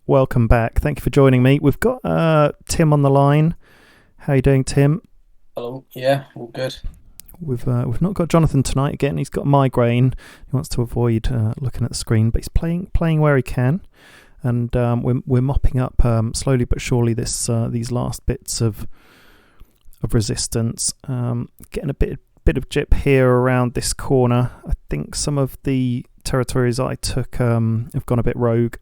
welcome back. Thank you for joining me. We've got Tim on the line. How are you doing, Tim? Hello. Yeah, all good. We've not got Jonathan tonight again. He's got a migraine. He wants to avoid looking at the screen, but he's playing where he can, and we're mopping up slowly but surely these last bits of resistance. Getting a bit of gyp here around this corner. I think some of the territories I took have gone a bit rogue,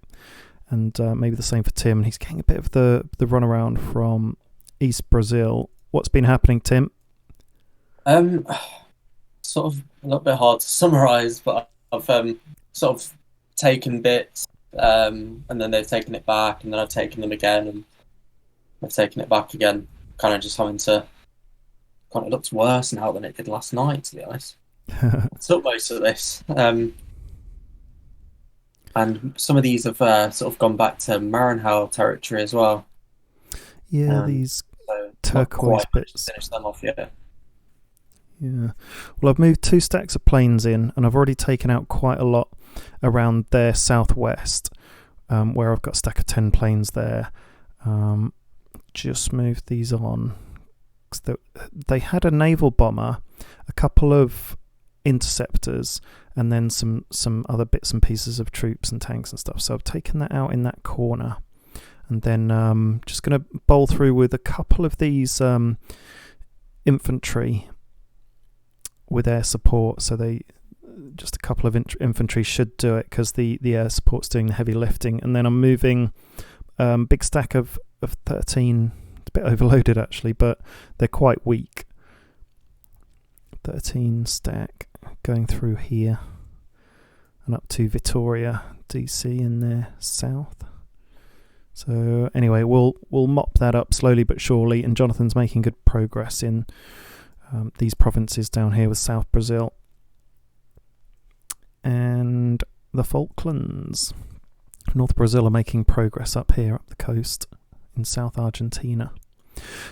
and maybe the same for Tim. He's getting a bit of the runaround from East Brazil. What's been happening, Tim? Sort of a little bit hard to summarize, but I've sort of taken bits, and then they've taken it back, and then I've taken them again, and I've taken it back again. Kind of just having to. Kind of looks worse now than it did last night, to be honest. I took most of this, and some of these have sort of gone back to Maranhão territory as well. Yeah, these So turquoise bits. Finish them off yet. Yeah. Well, I've moved 2 stacks of planes in, and I've already taken out quite a lot around their southwest, where I've got a stack of 10 planes there. Just moved these on. They had a naval bomber, a couple of interceptors, and then some other bits and pieces of troops and tanks and stuff. So I've taken that out in that corner, and then just going to bowl through with a couple of these infantry with air support. So just a couple of infantry should do it, because the air support's doing the heavy lifting. And then I'm moving big stack of 13. Bit overloaded actually, but they're quite weak. 13 stack going through here and up to Vitória, DC in the south. So anyway, we'll mop that up slowly but surely, and Jonathan's making good progress in these provinces down here with South Brazil and the Falklands. North Brazil are making progress up here, up the coast in South Argentina.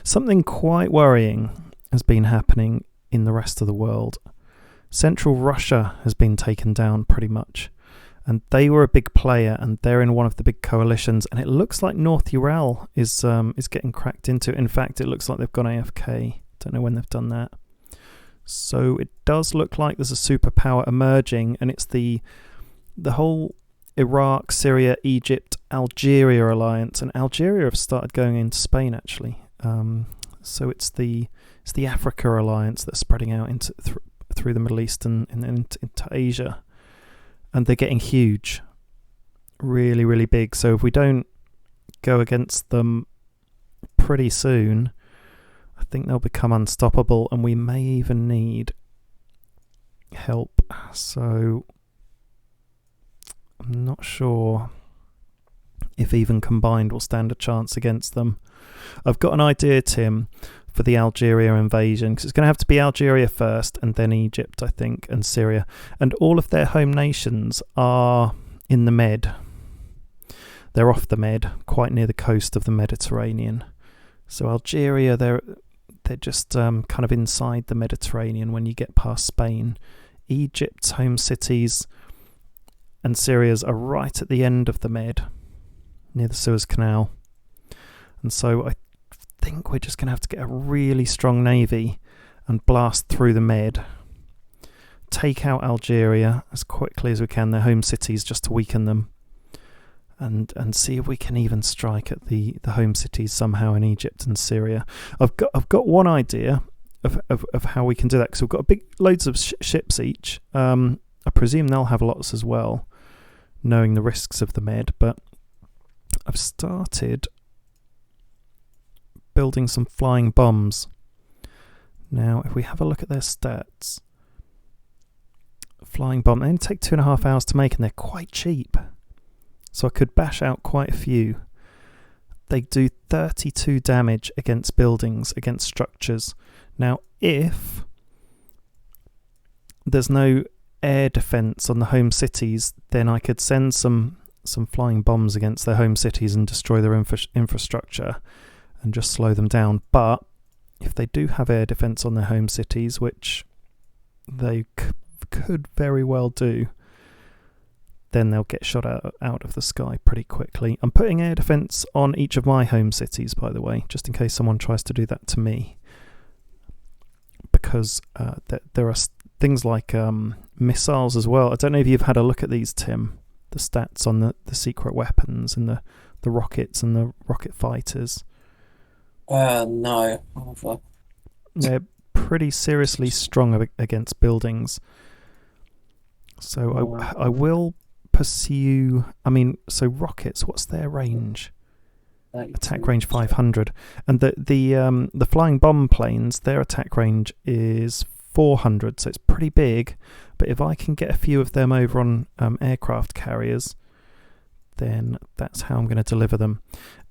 Something quite worrying has been happening in the rest of the world. Central Russia has been taken down pretty much, and they were a big player, and they're in one of the big coalitions, and it looks like North Ural is getting cracked into. In fact, it looks like they've gone AFK. Don't know when they've done that. So it does look like there's a superpower emerging, and it's the whole Iraq, Syria, Egypt, Algeria alliance, and Algeria have started going into Spain actually. So it's the Africa alliance that's spreading out through the Middle East and into Asia, and they're getting huge, really, really big. So if we don't go against them pretty soon, I think they'll become unstoppable, and we may even need help. So I'm not sure if even combined will stand a chance against them. I've got an idea, Tim, for the Algeria invasion, because it's going to have to be Algeria first, and then Egypt, I think, and Syria. And all of their home nations are in the Med. They're off the Med, quite near the coast of the Mediterranean. So Algeria, they're just kind of inside the Mediterranean when you get past Spain. Egypt's home cities and Syria's are right at the end of the Med, near the Suez Canal. And so I think we're just going to have to get a really strong navy and blast through the Med, take out Algeria as quickly as we can, their home cities, just to weaken them, and see if we can even strike at the home cities somehow in Egypt and Syria. I've got one idea of how we can do that, because we've got loads of ships each. I presume they'll have lots as well, knowing the risks of the Med, but I've started building some flying bombs. Now, if we have a look at their stats, flying bomb, they only take 2.5 hours to make, and they're quite cheap. So I could bash out quite a few. They do 32 damage against buildings, against structures. Now, if there's no air defense on the home cities, then I could send some flying bombs against their home cities and destroy their infrastructure and just slow them down. But if they do have air defense on their home cities, which they could very well do, then they'll get shot out of the sky pretty quickly. I'm putting air defense on each of my home cities, by the way, just in case someone tries to do that to me, because there are things like missiles as well. I don't know if you've had a look at these, Tim, the stats on the secret weapons and the rockets and the rocket fighters. No. They're pretty seriously strong against buildings. So I will pursue. I mean, so rockets. What's their range? Attack range 500, and the flying bomb planes. Their attack range is 400. So it's pretty big. But if I can get a few of them over on aircraft carriers, then that's how I'm going to deliver them.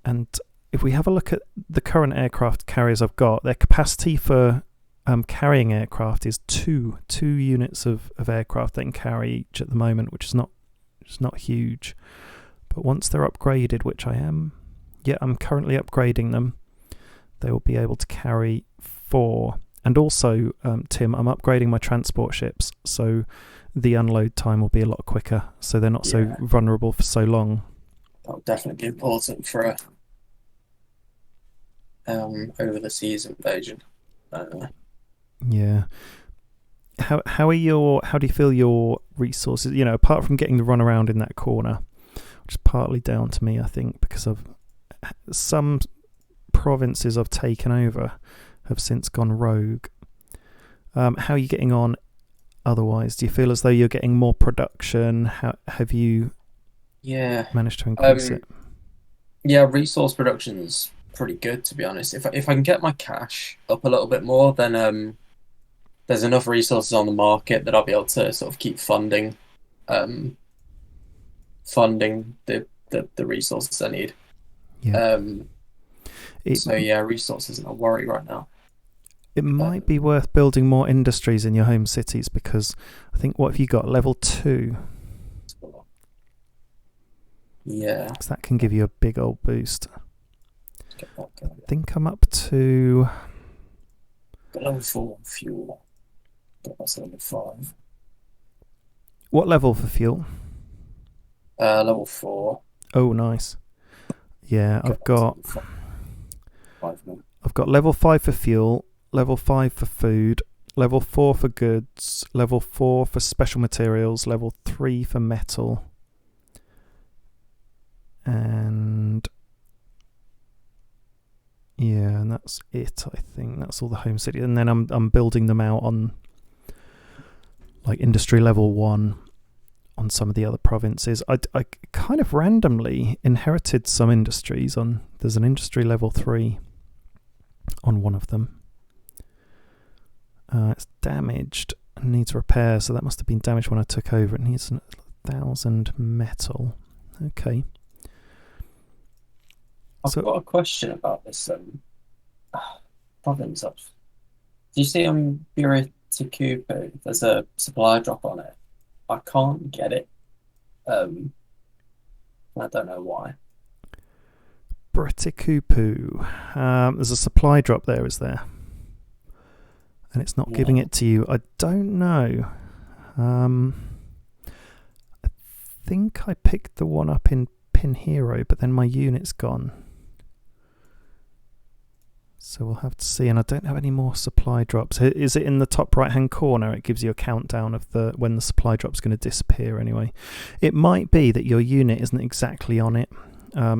And if we have a look at the current aircraft carriers I've got, their capacity for carrying aircraft is two units of aircraft they can carry each at the moment, which is not huge. But once they're upgraded, which I'm currently upgrading them, they will be able to carry 4. And also, Tim, I'm upgrading my transport ships, so the unload time will be a lot quicker, so they're not so vulnerable for so long. That'll definitely be important for over the seas invasion. Yeah. How do you feel your resources? You know, apart from getting the run around in that corner, which is partly down to me, I think, because of some provinces I've taken over have since gone rogue. How are you getting on otherwise? Do you feel as though you're getting more production? How have you managed to increase it? Yeah, resource production's pretty good, to be honest. If I can get my cash up a little bit more, then there's enough resources on the market that I'll be able to sort of keep funding the resources I need. Yeah. Resources isn't a worry right now. It might be worth building more industries in your home cities, because I think, what have you got? Level 2? Yeah. So that can give you a big old boost. I think I'm up to... Got level 4 fuel. That's level 5. What level for fuel? Level 4. Oh, nice. Yeah, I've got level 5 for fuel, level 5 for food, level 4 for goods, level 4 for special materials, level 3 for metal, and that's it. I think that's all the home city, and then I'm building them out on like industry level 1 on some of the other provinces. I kind of randomly inherited some industries on. There's an industry level 3 on one of them. It's damaged and needs repair, so that must have been damaged when I took over. It needs 1,000 metal. Okay. I've got a question about this province. Do you see on Buritakupu, there's a supply drop on it? I can't get it. I don't know why. Buritakupu. There's a supply drop there, is there? And it's not giving it to you. I don't know. I think I picked the one up in Pin Hero, but then my unit's gone. So we'll have to see. And I don't have any more supply drops. Is it in the top right hand corner? It gives you a countdown of when the supply drop's going to disappear anyway. It might be that your unit isn't exactly on it.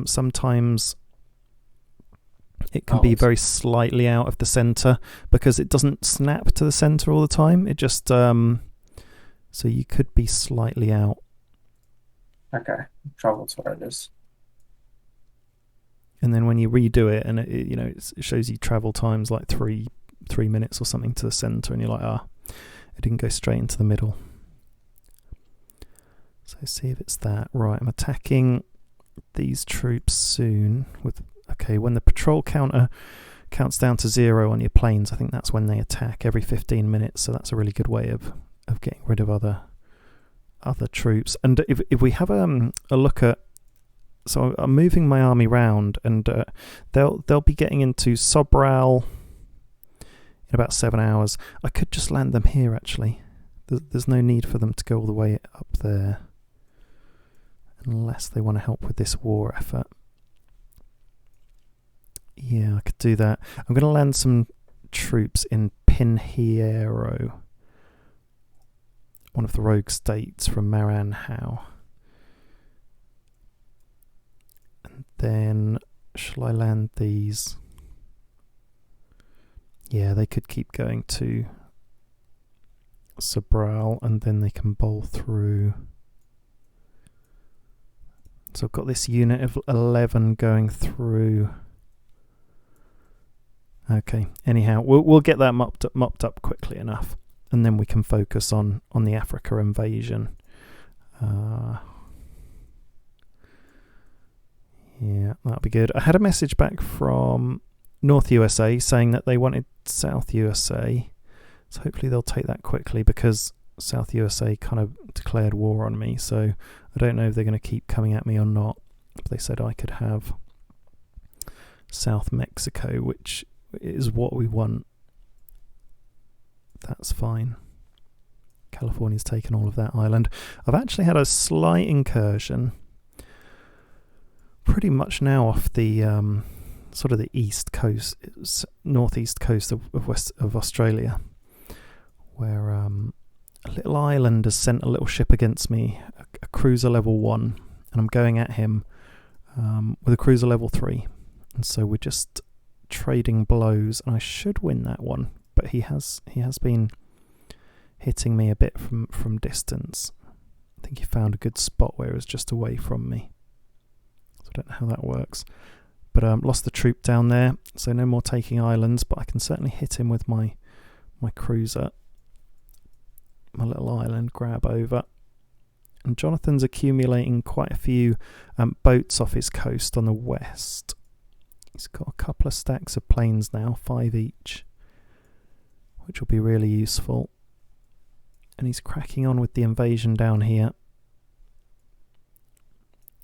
Sometimes it can be very slightly out of the center, because it doesn't snap to the center all the time. It just so you could be slightly out. Okay, travel to where it is. And then when you redo it, and it shows you travel times like 3 minutes or something to the center, and you're like, it didn't go straight into the middle. So see if it's that. Right, I'm attacking these troops soon with. Okay, when the patrol counter counts down to 0 on your planes, I think that's when they attack, every 15 minutes. So that's a really good way of getting rid of other troops. And if we have a look at, so I'm moving my army round, and they'll be getting into Sobral in about 7 hours. I could just land them here, actually. There's no need for them to go all the way up there. unless they want to help with this war effort. Yeah, I could do that. I'm going to land some troops in Pinheiro, one of the rogue states from Maranhão. And then, shall I land these? Yeah, they could keep going to Sobral, and then they can bowl through. So I've got this unit of 11 going through. Okay, anyhow, we'll get that mopped up quickly enough, and then we can focus on the Africa invasion. Yeah, that'll be good. I had a message back from North USA saying that they wanted South USA, so hopefully they'll take that quickly, because South USA kind of declared war on me, so I don't know if they're going to keep coming at me or not. But they said I could have South Mexico, which is what we want. That's fine. California's taken all of that island. I've actually had a slight incursion pretty much now off the sort of the east coast, northeast coast of Australia, where a little island has sent a little ship against me, a cruiser level 1, and I'm going at him with a cruiser level 3, and so we're just trading blows, and I should win that one, but he has been hitting me a bit from distance. I think he found a good spot where it was just away from me, so I don't know how that works, but lost the troop down there, so no more taking islands, but I can certainly hit him with my cruiser, my little island grab over. And Jonathan's accumulating quite a few boats off his coast on the west. He's got a couple of stacks of planes now, 5 each, which will be really useful. And he's cracking on with the invasion down here.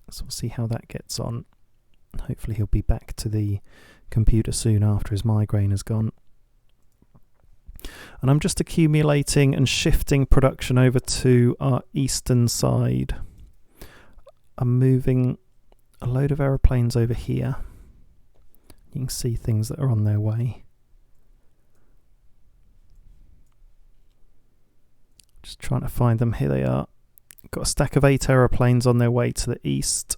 So we'll see how that gets on. Hopefully he'll be back to the computer soon after his migraine has gone. And I'm just accumulating and shifting production over to our eastern side. I'm moving a load of aeroplanes over here. You can see things that are on their way. Just trying to find them. Here they are. Got a stack of 8 aeroplanes on their way to the east.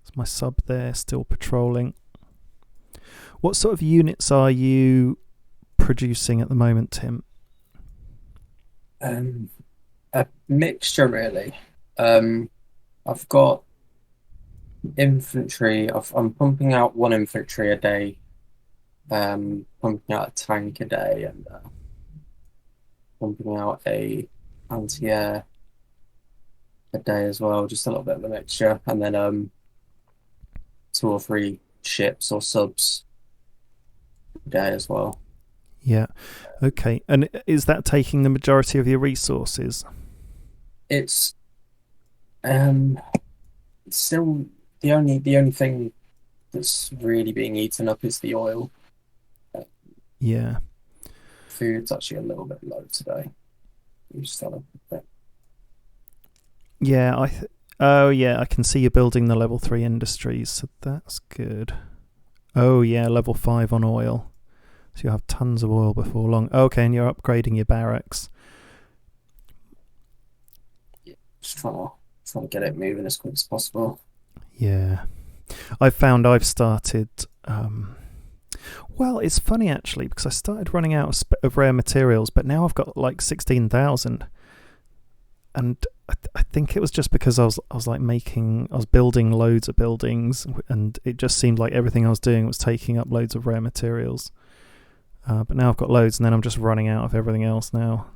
There's my sub there, still patrolling. What sort of units are you producing at the moment, Tim? A mixture, really. I've got infantry. I'm pumping out 1 infantry a day, pumping out a tank a day, and pumping out a anti-air a day as well. Just a little bit of a mixture, and then 2 or 3 ships or subs a day as well. Yeah. Okay. And is that taking the majority of your resources? It's still the only thing that's really being eaten up is the oil. Yeah. Food's actually a little bit low today. You just have a bit. Yeah. Oh yeah, I can see you're building the level 3 industries, so that's good. Oh yeah, level 5 on oil. So you'll have tons of oil before long. Okay, and you're upgrading your barracks. Yeah, just trying to get it moving as quick as possible. Yeah. I've found I've started... well, it's funny actually, because I started running out of rare materials, but now I've got like 16,000. And I think it was just because I was building loads of buildings, and it just seemed like everything I was doing was taking up loads of rare materials. But now I've got loads, and then I'm just running out of everything else now.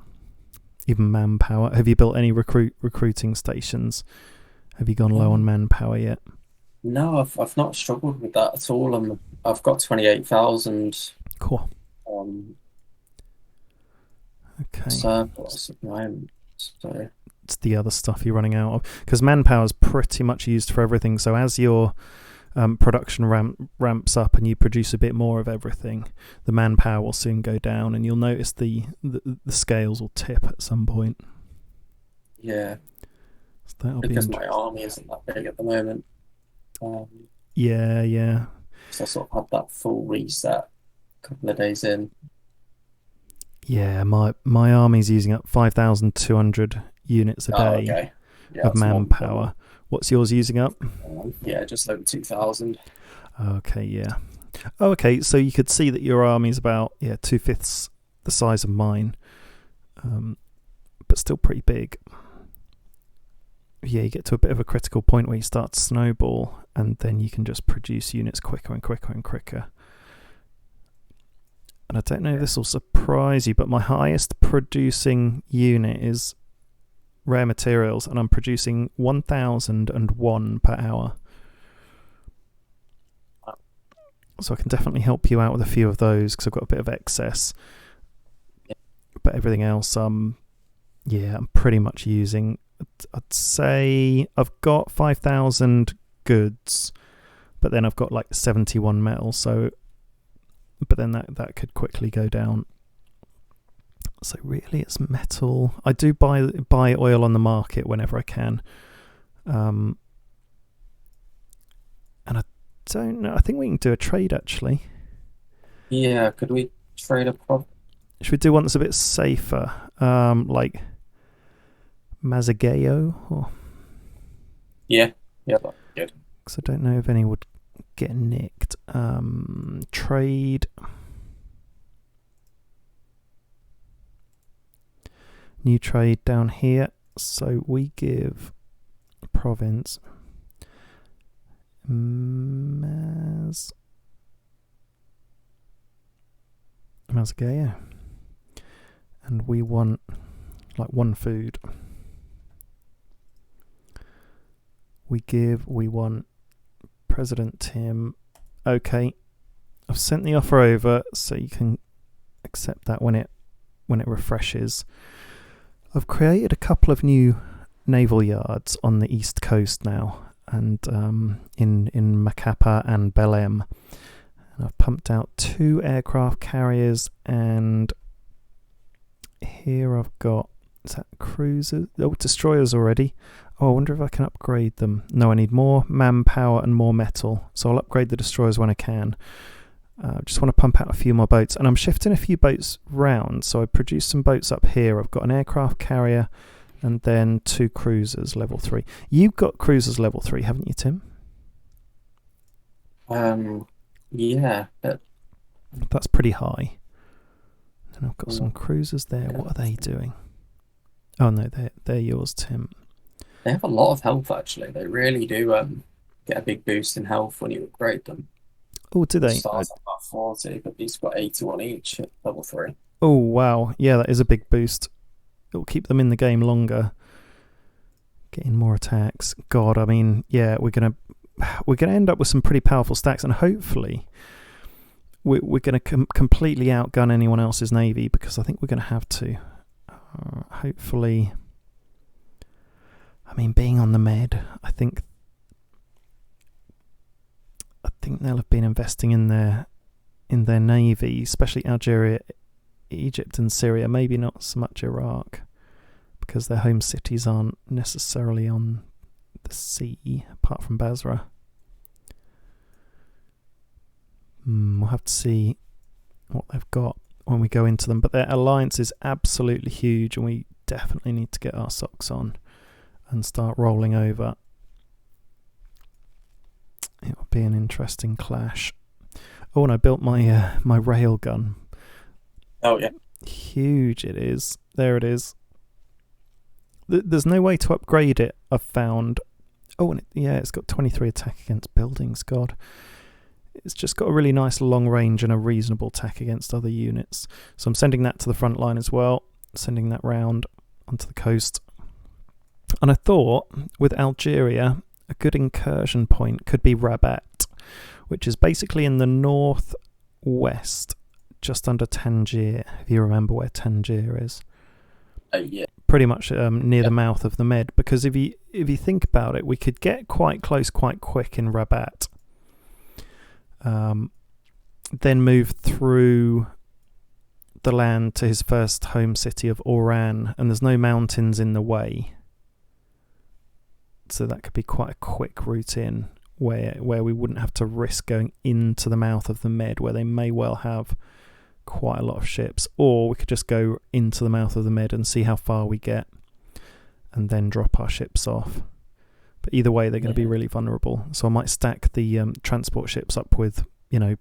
Even manpower. Have you built any recruiting stations? Have you gone low on manpower yet? No, I've not struggled with that at all. I've got 28,000. Cool. Okay. Surplus at the moment. So it's the other stuff you're running out of, because manpower is pretty much used for everything. So as your production ramps up and you produce a bit more of everything, the manpower will soon go down, and you'll notice the scales will tip at some point. Yeah. So that'll be because my interesting. army isn't that big at the moment. Um, Yeah. so I sort of had that full reset a couple of days in. Yeah, my army's using up 5,200 units a Oh, day okay. Yeah, of that's more than manpower. What's yours using up? yeah, just over 2,000. Okay, yeah. Oh, okay, so you could see that your army's about 2/5 the size of mine, but still pretty big. Yeah, you get to a bit of a critical point where you start to snowball, and then you can just produce units quicker and quicker and quicker. And I don't know if this will surprise you, but my highest producing unit is rare materials, and I'm producing 1,001 per hour. So I can definitely help you out with a few of those because I've got a bit of excess. But everything else, I'm pretty much using. I'd say I've got 5,000 goods, but then I've got like 71 metal. So, but then that could quickly go down. So really, it's metal. I do buy oil on the market whenever I can, and I don't know. I think we can do a trade actually. Yeah, could we trade a prop? Should we do one that's a bit safer, like Mazageo? Or Yeah, that's good. because I don't know if any would get nicked. Trade. New trade down here. So we give province Mazageo. And we want like one food. We want President Tim. Okay. I've sent the offer over so you can accept that when it refreshes. I've created a couple of new naval yards on the east coast now, and in Macapa and Belém. And I've pumped out 2 aircraft carriers, and here I've got, is that cruisers? Oh, destroyers already. Oh, I wonder if I can upgrade them. No, I need more manpower and more metal, so I'll upgrade the destroyers when I can. Just want to pump out a few more boats, and I'm shifting a few boats round. So I produced some boats up here. I've got an aircraft carrier and then 2 cruisers level 3. You've got cruisers level 3, haven't you, Tim? Yeah, but That's pretty high. And I've got some cruisers there. What are they doing? Oh no, they're yours, Tim. they have a lot of health actually. They really do get a big boost in health when you upgrade them. Oh, do they? Starts at about 40, but these got 81 each at level 3. Oh wow, yeah, that is a big boost. It'll keep them in the game longer. Getting more attacks. God, I mean, yeah, we're gonna end up with some pretty powerful stacks, and hopefully we're gonna completely outgun anyone else's navy, because I think we're gonna have to. Hopefully, I mean, being on the Med, I think they'll have been investing in their navy, especially Algeria, Egypt, and Syria. Maybe not so much Iraq, because their home cities aren't necessarily on the sea, apart from Basra. We'll have to see what they've got when we go into them. But their alliance is absolutely huge, and we definitely need to get our socks on and start rolling over. It will be an interesting clash. Oh, and I built my my rail gun. Oh yeah, Huge it is. There it is. There's no way to upgrade it, I've found. Oh, and it's got 23 attack against buildings. God. It's just got a really nice long range and a reasonable attack against other units. So I'm sending that to the front line as well. Sending that round onto the coast. And I thought, with Algeria, a good incursion point could be Rabat, which is basically in the northwest, just under Tangier, if you remember where Tangier is. yeah. Pretty much near the mouth of the Med, because if you think about it, we could get quite close quite quick in Rabat. Then move through the land to his first home city of Oran, and there's no mountains in the way. So that could be quite a quick route in, where we wouldn't have to risk going into the mouth of the Med, where they may well have quite a lot of ships, or we could just go into the mouth of the Med and see how far we get and then drop our ships off. But either way, they're going to be really vulnerable. So I might stack the transport ships up with,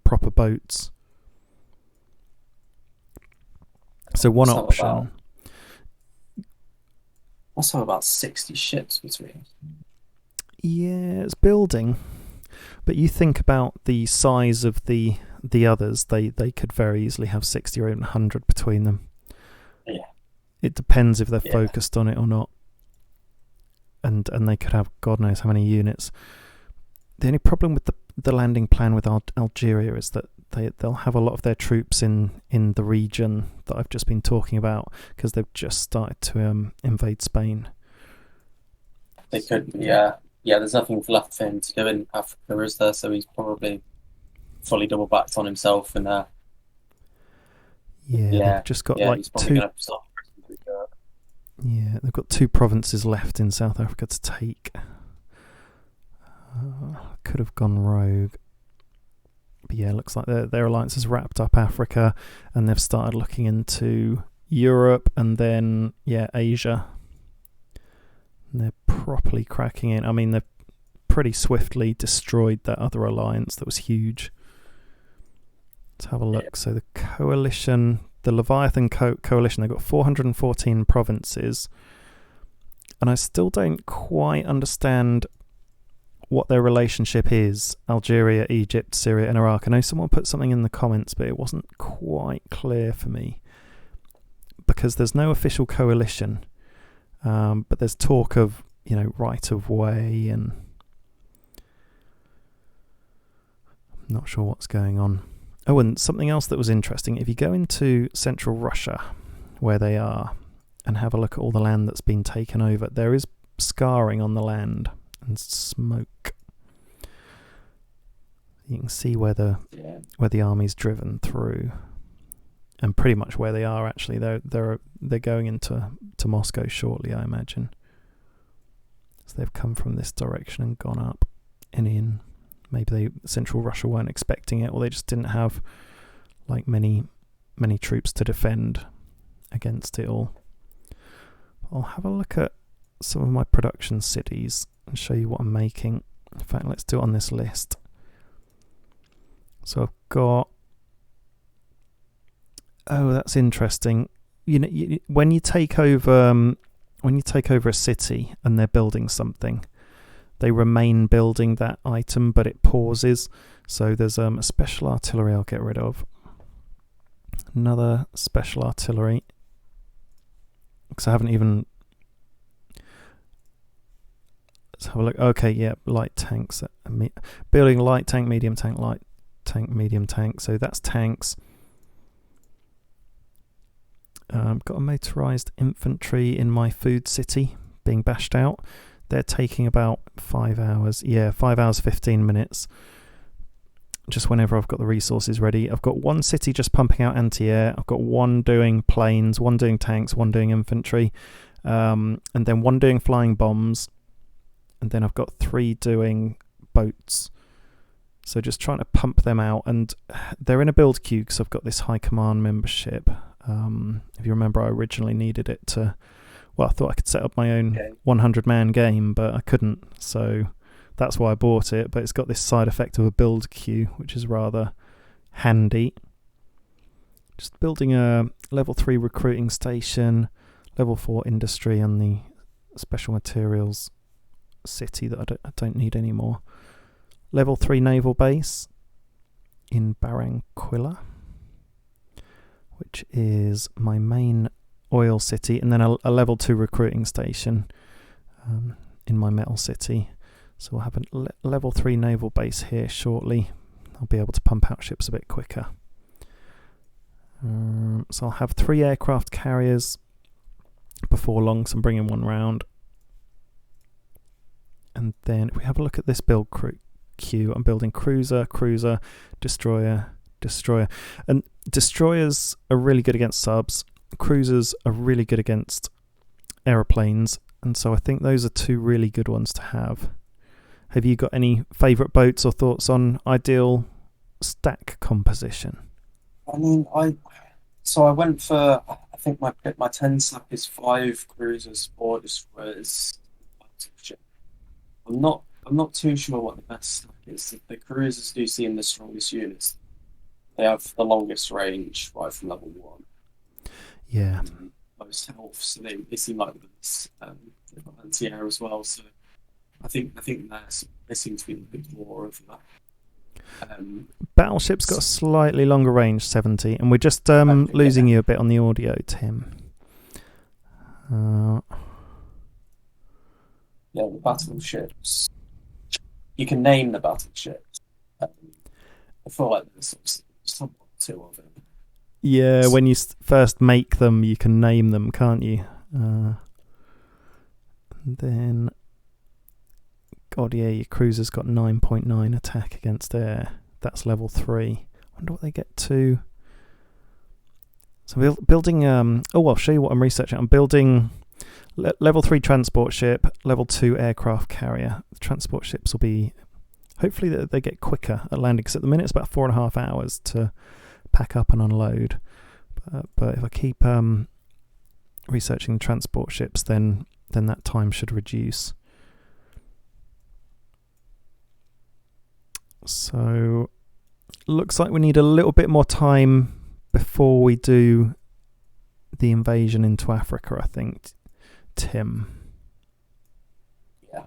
proper boats. So one option. Also about 60 ships between. Yeah, it's building. But you think about the size of the others, they could very easily have 60 or even 100 between them. Yeah. It depends if they're focused on it or not. And they could have God knows how many units. The only problem with the landing plan with Algeria is that they'll have a lot of their troops in the region that I've just been talking about, because they've just started to invade Spain. They could, yeah. There's nothing left for him to do in Africa, is there? So he's probably fully double backed on himself, and they've just got like two. Yeah, they've got 2 provinces left in South Africa to take. Could have gone rogue. But yeah, it looks like their alliance has wrapped up Africa, and they've started looking into Europe and then, Asia. And they're properly cracking in. I mean, they've pretty swiftly destroyed that other alliance that was huge. Let's have a look. So the coalition, the Leviathan Coalition, they've got 414 provinces. And I still don't quite understand what their relationship is. Algeria, Egypt, Syria and Iraq. I know someone put something in the comments, but it wasn't quite clear for me. Because there's no official coalition. But there's talk of, right of way, and I'm not sure what's going on. Oh, and something else that was interesting, if you go into central Russia, where they are, and have a look at all the land that's been taken over, there is scarring on the land and smoke. You can see where the army's driven through, and pretty much where they are actually. They're going into Moscow shortly, I imagine. So they've come from this direction and gone up and in. Maybe Central Russia weren't expecting it, or they just didn't have like many troops to defend against it all. I'll have a look at some of my production cities and show you what I'm making. In fact, let's do it on this list. So I've got... Oh, that's interesting. When you take over a city and they're building something, they remain building that item, but it pauses. So there's a special artillery I'll get rid of. Another special artillery, because I haven't even... Let's have a look. Okay, yeah, light tanks. Building light tank, medium tank, light tank, medium tank. So that's tanks. Got a motorised infantry in my food city being bashed out. They're taking about 5 hours. Yeah, 5 hours, 15 minutes. Just whenever I've got the resources ready. I've got one city just pumping out anti-air. I've got one doing planes, one doing tanks, one doing infantry, and then one doing flying bombs. And then I've got 3 doing boats. So just trying to pump them out. And they're in a build queue because I've got this high command membership. If you remember, I originally needed it to... Well, I thought I could set up my own 100-man game, but I couldn't. So that's why I bought it. But it's got this side effect of a build queue, which is rather handy. Just building a level 3 recruiting station, level 4 industry, and the special materials city that I don't need anymore. Level 3 naval base in Barranquilla, which is my main oil city, and then a level 2 recruiting station in my metal city. So we'll have a level 3 naval base here shortly. I'll be able to pump out ships a bit quicker. So I'll have 3 aircraft carriers before long, so I'm bringing one round. And then if we have a look at this build queue, I'm building cruiser, destroyer. And destroyers are really good against subs. Cruisers are really good against aeroplanes. And so I think those are two really good ones to have. Have you got any favourite boats or thoughts on ideal stack composition? I mean, I went for, I think my 10 stack is 5 cruisers, 4 destroyers. I'm not too sure what the best stack is. The cruisers do seem the strongest units. They have the longest range right from level 1. Yeah. Most health, so they seem like this. They've got anti-air as well, so I think they seem to be a bit more of that. Battleship's got a slightly longer range, 70, and we're just losing you a bit on the audio, Tim. Yeah, the battleships. You can name the battleships. I feel like there's somewhat two of them. Yeah, when you first make them, you can name them, can't you? Then, God, yeah, your cruiser's got 9.9 attack against air. That's level 3. I wonder what they get to. So building... I'll show you what I'm researching. I'm building level 3 transport ship, level 2 aircraft carrier. The transport ships will be... Hopefully they get quicker at landing, because at the minute it's about 4.5 hours to pack up and unload. But if I keep researching the transport ships, then that time should reduce. So looks like we need a little bit more time before we do the invasion into Africa, I think, Tim. Yeah.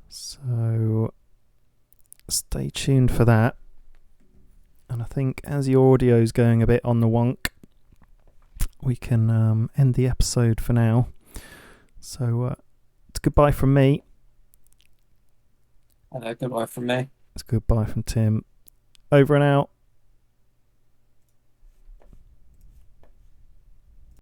So stay tuned for that. And I think as your audio's going a bit on the wonk, we can end the episode for now. So it's goodbye from me. Goodbye from me. It's goodbye from Tim. Over and out.